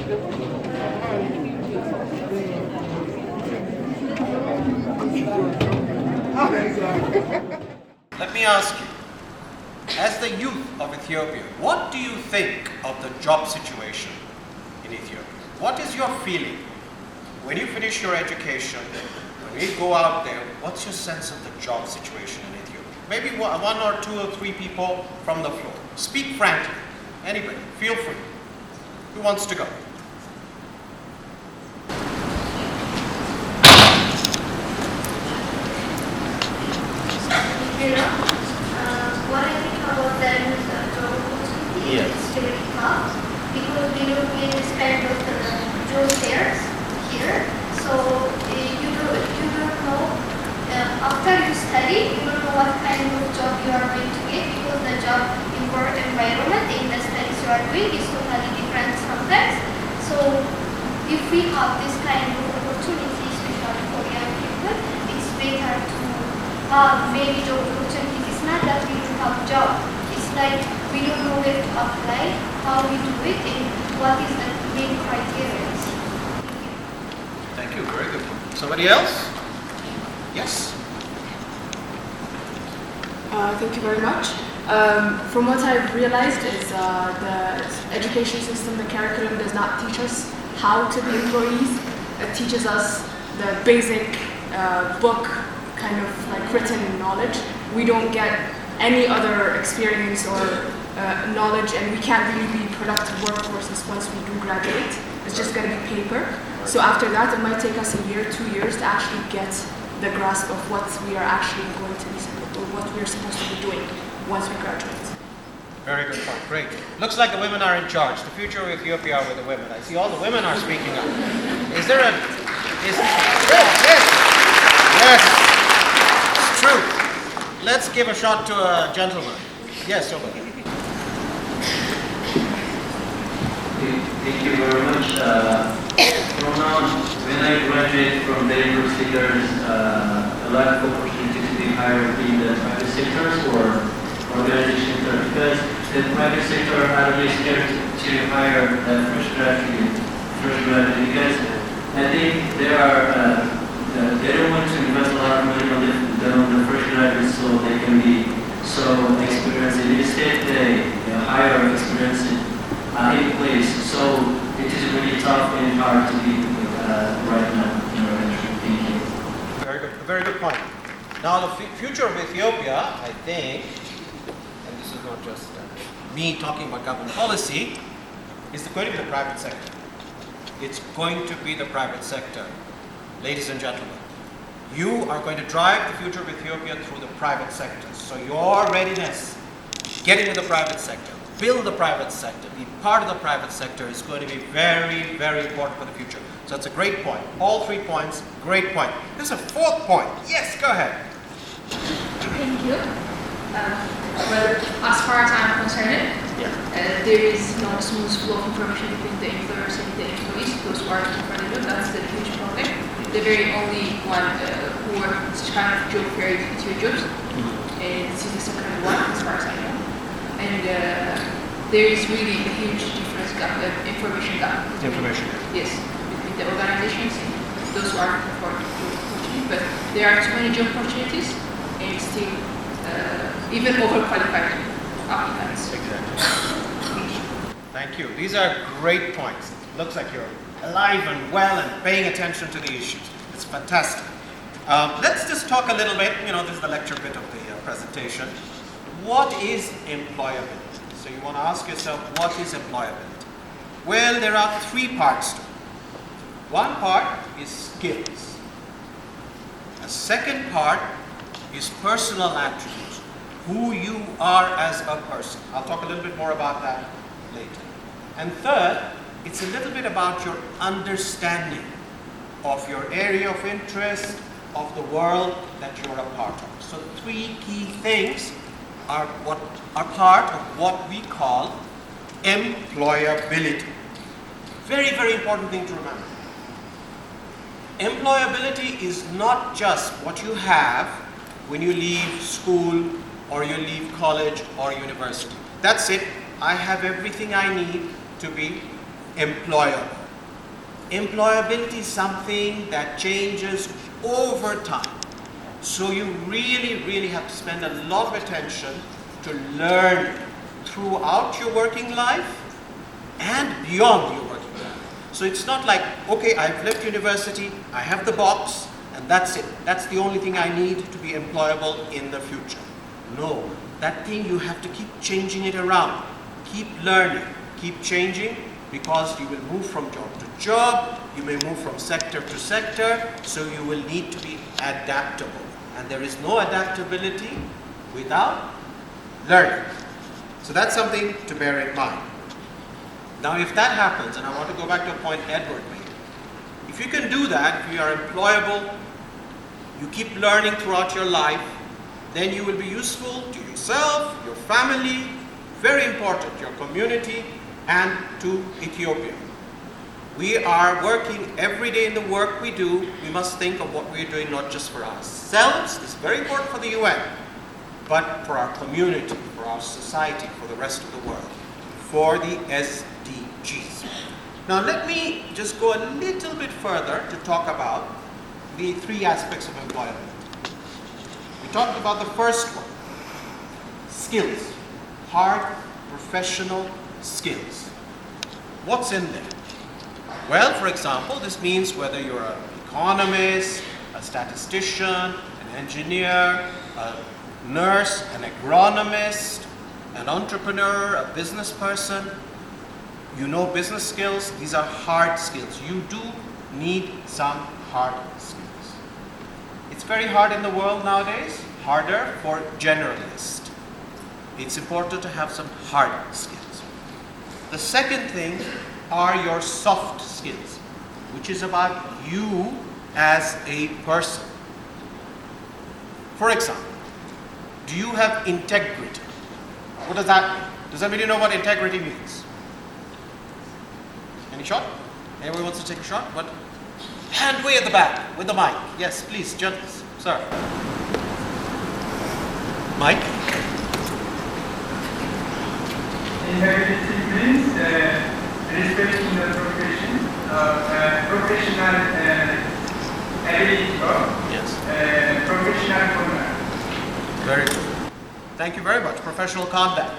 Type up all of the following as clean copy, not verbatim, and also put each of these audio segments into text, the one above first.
Let me ask you, as the youth of Ethiopia, what do you think of the job situation in Ethiopia? What is your feeling? When you finish your education, when you go out there, what's your sense of the job situation in Ethiopia? Maybe one or two or three people from the floor. Speak frankly. Anybody, feel free. Who wants to go? What I think about that is job opportunity is very tough because we don't get this kind of job fairs here. So you don't know after you study, you don't know what kind of job you are going to get because the job environment in the studies you are doing is totally different sometimes. So if we have this kind of opportunity, especially for young people, it's better to have maybe job opportunity. It's not that we don't have job. It's like we don't know where to apply, how we do it, and what is the main criteria. Thank you. Very good. Somebody else? Yes. Thank you very much. From what I've realized is the education system, the curriculum does not teach us how to be employees. It teaches us the basic book kind of like written knowledge. We don't get any other experience or knowledge, and we can't really be productive workforces once we do graduate. It's just going to be paper. So after that, it might take us a year, 2 years to actually get the grasp of what we are actually going to be, or what we are supposed to be doing once we graduate. Very good point. Great. Looks like the women are in charge. The future of Ethiopia are with the women. I see all the women are speaking up. Is there a... Yes. It's true. Let's give a shot to a gentleman. Yes, over there. Thank you very much. From now on, when I graduate from the university, there is a lot of opportunity to be hired in the private sectors or organization sector, because the private sector are really scared to hire fresh graduate because I think they don't want to invest a lot of money on the fresh graduates so they can be so experienced. Instead, they hire experienced in place. So it is really tough and hard to be right now in our country. Thank you. Very good. Very good point. Now, the future of Ethiopia, I think, and this is not just me talking about government policy, is going to be the private sector. It's going to be the private sector. Ladies and gentlemen, you are going to drive the future of Ethiopia through the private sector. So your readiness, get into the private sector, build the private sector, be part of the private sector is going to be very, very important for the future. So that's a great point. All 3 points, great point. There's a 4th point. Yes, go ahead. Thank you. Well, as far as I'm concerned, there is no smooth flow of information between the employers and the employees, those who are in front of them. That's the huge problem. The very only one who work such kind of job fair is your jobs, and this is the second one as far as I know. And there is really a huge difference gap, information gap. Yes, between the organizations and those who are for opportunities. But there are too many job opportunities, and still even overqualified applicants. Exactly. Thank you. These are great points. Looks like you're alive and well and paying attention to the issues. It's fantastic. Let's just talk a little bit, this is the lecture bit of the presentation. What is employability? So you want to ask yourself, what is employability? Well, there are 3 parts to it. One part is skills. A second part is personal attributes, who you are as a person. I'll talk a little bit more about that later. And third, it's a little bit about your understanding of your area of interest, of the world that you're a part of. So 3 key things are part of what we call employability. Very, very important thing to remember. Employability is not just what you have when you leave school or you leave college or university. That's it. I have everything I need to be employable. Employability is something that changes over time. So you really have to spend a lot of attention to learn throughout your working life and beyond your working life. So it's not like, okay, I've left university, I have the box, and that's it. That's the only thing I need to be employable in the future. No, that thing you have to keep changing it around. Keep learning, keep changing, because you will move from job to job, you may move from sector to sector, so you will need to be adaptable. And there is no adaptability without learning. So that's something to bear in mind. Now if that happens, and I want to go back to a point Edward made, if you can do that, if you are employable, you keep learning throughout your life, then you will be useful to yourself, your family, very important, your community, and to Ethiopia. We are working every day in the work we do. We must think of what we're doing not just for ourselves, it's very important for the UN, but for our community, for our society, for the rest of the world, for the SDGs. Now let me just go a little bit further to talk about the three aspects of employability. We talked about the first one, skills, hard professional skills. What's in there? Well, for example, this means whether you're an economist, a statistician, an engineer, a nurse, an agronomist, an entrepreneur, a business person, you know business skills, these are hard skills. You do need some hard skills. It's very hard in the world nowadays, harder for generalists. It's important to have some hard skills. The second thing are your soft skills, which is about you as a person. For example, do you have integrity? What does that mean? Does anybody know what integrity means? Any shot? Anyone wants to take a shot? What? Hand way at the back with the mic. Yes, please, gentlemen, sir. Mike? Integrity means respecting the profession, professional ability of Yes. professional conduct. Very good. Thank you very much. Professional conduct.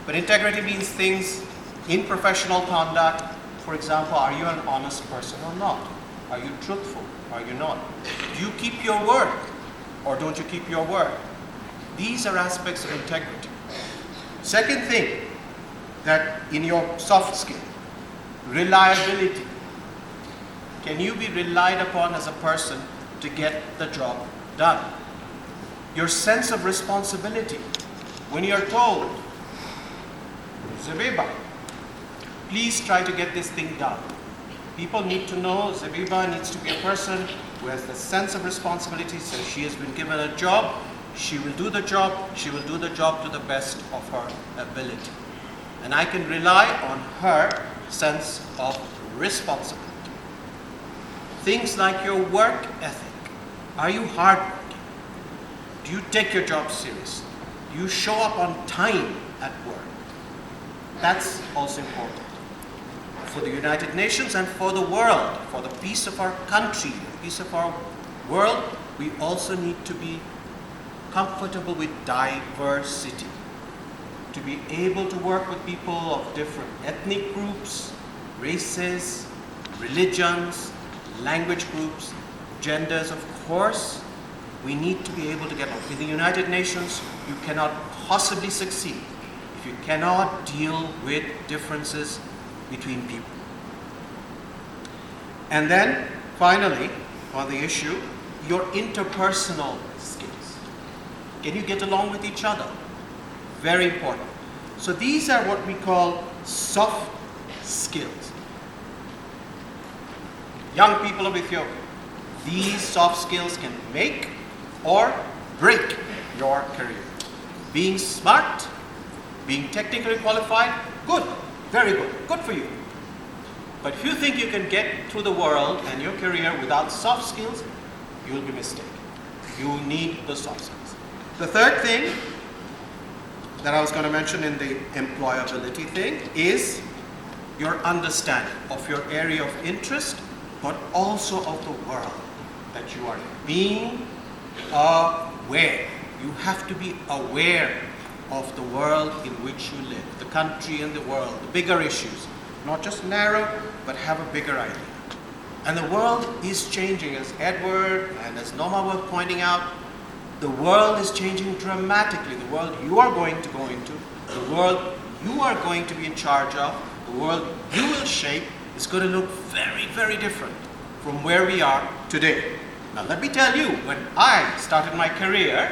But integrity means things in professional conduct. For example, are you an honest person or not? Are you truthful? Are you not? Do you keep your word or don't you keep your word? These are aspects of integrity. Second thing, that in your soft skill, reliability. Can you be relied upon as a person to get the job done? Your sense of responsibility. When you're told, Zabiba, please try to get this thing done. People need to know Zabiba needs to be a person who has the sense of responsibility, so she has been given a job, she will do the job, she will do the job to the best of her ability. And I can rely on her sense of responsibility. Things like your work ethic. Are you hardworking? Do you take your job seriously? Do you show up on time at work? That's also important. For the United Nations and for the world, for the peace of our country, the peace of our world, we also need to be comfortable with diversity. To be able to work with people of different ethnic groups, races, religions, language groups, genders, of course, we need to be able to get along. In the United Nations, you cannot possibly succeed if you cannot deal with differences between people. And then, finally, on the issue, your interpersonal skills. Can you get along with each other? Very important. So these are what we call soft skills. Young people of Ethiopia, these soft skills can make or break your career. Being smart, being technically qualified, good, very good, good for you. But if you think you can get through the world and your career without soft skills, you will be mistaken. You need the soft skills. The third thing that I was going to mention in the employability thing is your understanding of your area of interest, but also of the world that you are in. Being aware. You have to be aware of the world in which you live, the country and the world, the bigger issues. Not just narrow, but have a bigger idea. And the world is changing, as Edward and as Noma were pointing out. The world is changing dramatically. The world you are going to go into, the world you are going to be in charge of, the world you will shape is going to look very, very different from where we are today. Now let me tell you, when I started my career,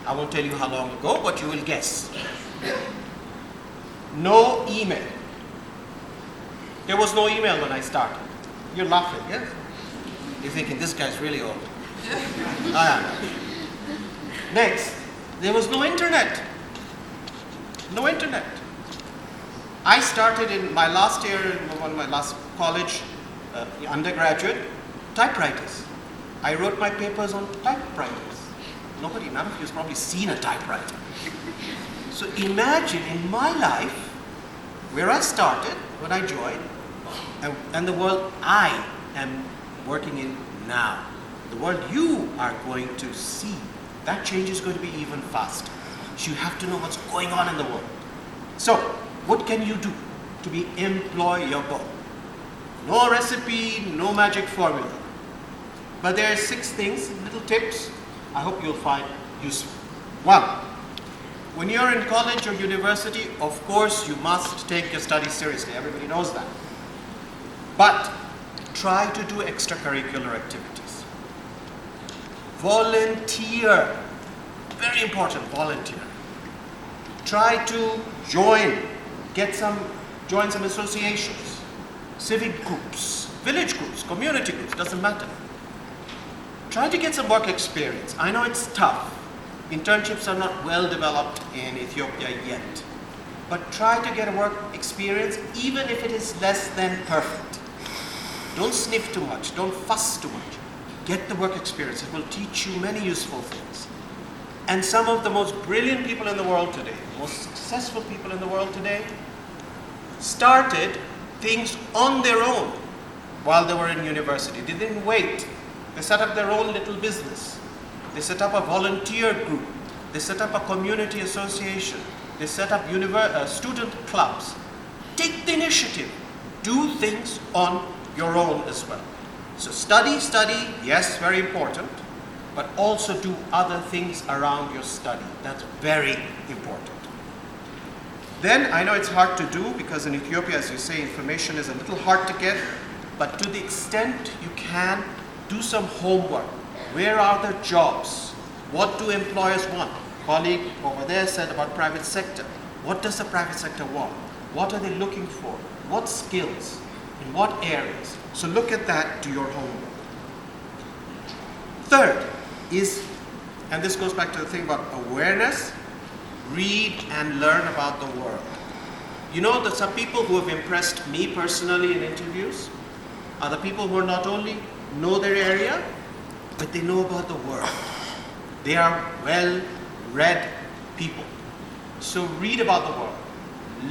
I won't tell you how long ago, but you will guess. No email. There was no email when I started. You're laughing, yes? You're thinking, this guy's really old. I am. Next, there was no internet. No internet. I started in my last year, in my last college, undergraduate, typewriters. I wrote my papers on typewriters. None of you has probably seen a typewriter. So imagine in my life, where I started, when I joined, and the world I am working in now. The world you are going to see, that change is going to be even faster. So you have to know what's going on in the world. So, what can you do to be employable? No recipe, no magic formula. But there are 6 things, little tips, I hope you'll find useful. 1, when you're in college or university, of course you must take your studies seriously. Everybody knows that. But try to do extracurricular activities. Volunteer. Very important, volunteer. Try to join some associations, civic groups, village groups, community groups, doesn't matter. Try to get some work experience. I know it's tough. Internships are not well developed in Ethiopia yet. But try to get a work experience, even if it is less than perfect. Don't sniff too much, don't fuss too much. Get the work experience, it will teach you many useful things. And some of the most brilliant people in the world today, most successful people in the world today, started things on their own while they were in university. They didn't wait. They set up their own little business. They set up a volunteer group. They set up a community association. They set up student clubs. Take the initiative. Do things on your own as well. So study, yes, very important, but also do other things around your study. That's very important. Then, I know it's hard to do because in Ethiopia, as you say, information is a little hard to get, but to the extent you can, do some homework. Where are the jobs? What do employers want? Colleague over there said about private sector. What does the private sector want? What are they looking for? What skills? In what areas? So look at that, do your homework. Third is, and this goes back to the thing about awareness, read and learn about the world. You know that some people who have impressed me personally in interviews are the people who not only know their area, but they know about the world. They are well-read people. So read about the world,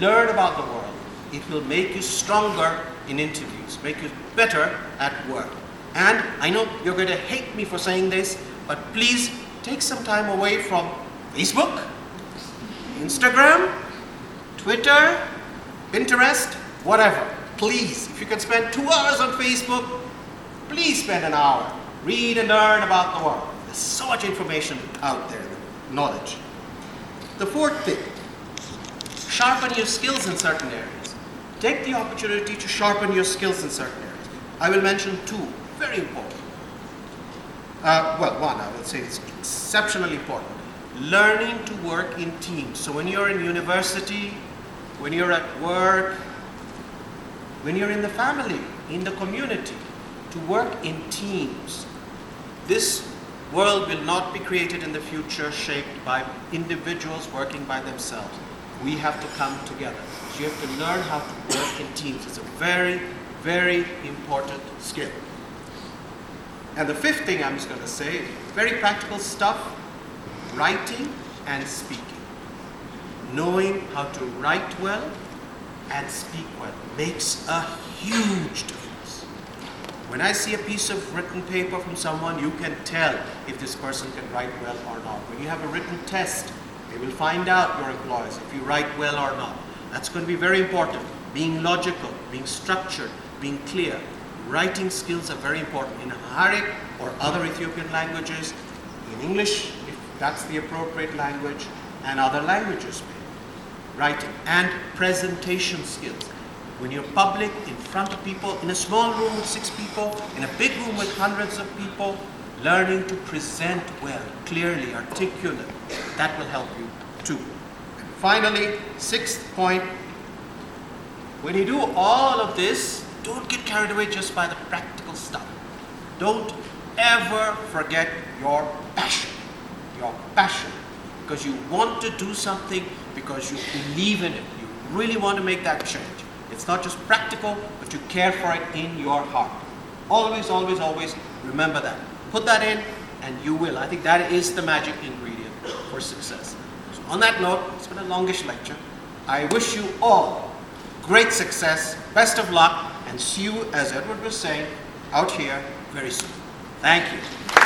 learn about the world. It will make you stronger in interviews, make you better at work. And I know you're going to hate me for saying this, but please take some time away from Facebook, Instagram, Twitter, Pinterest, whatever. Please, if you can spend 2 hours on Facebook, please spend an hour. Read and learn about the world. There's so much information out there, knowledge. The 4th thing, sharpen your skills in certain areas. Take the opportunity to sharpen your skills in certain areas. I will mention 2, very important. One, I would say it's exceptionally important. Learning to work in teams. So when you're in university, when you're at work, when you're in the family, in the community, to work in teams. This world will not be created in the future shaped by individuals working by themselves. We have to come together. So you have to learn how to work in teams. It's a very, very important skill. And the 5th thing I'm just going to say, very practical stuff, writing and speaking. Knowing how to write well, and speak well makes a huge difference. When I see a piece of written paper from someone, you can tell if this person can write well or not. When you have a written test, they will find out, your employers, if you write well or not. That's going to be very important. Being logical, being structured, being clear. Writing skills are very important in Amharic or other Ethiopian languages, in English, if that's the appropriate language, and other languages. Writing and presentation skills. When you're public, in front of people, in a small room with 6 people, in a big room with hundreds of people, learning to present well, clearly, articulate, that will help you too. And finally, 6th point, when you do all of this, don't get carried away just by the practical stuff. Don't ever forget your passion. Your passion. Because you want to do something, because you believe in it. You really want to make that change. It's not just practical, but you care for it in your heart. Always, always, always remember that. Put that in, and you will. I think that is the magic ingredient for success. So on that note, it's been a longish lecture. I wish you all great success, best of luck, and see you, as Edward was saying, out here very soon. Thank you.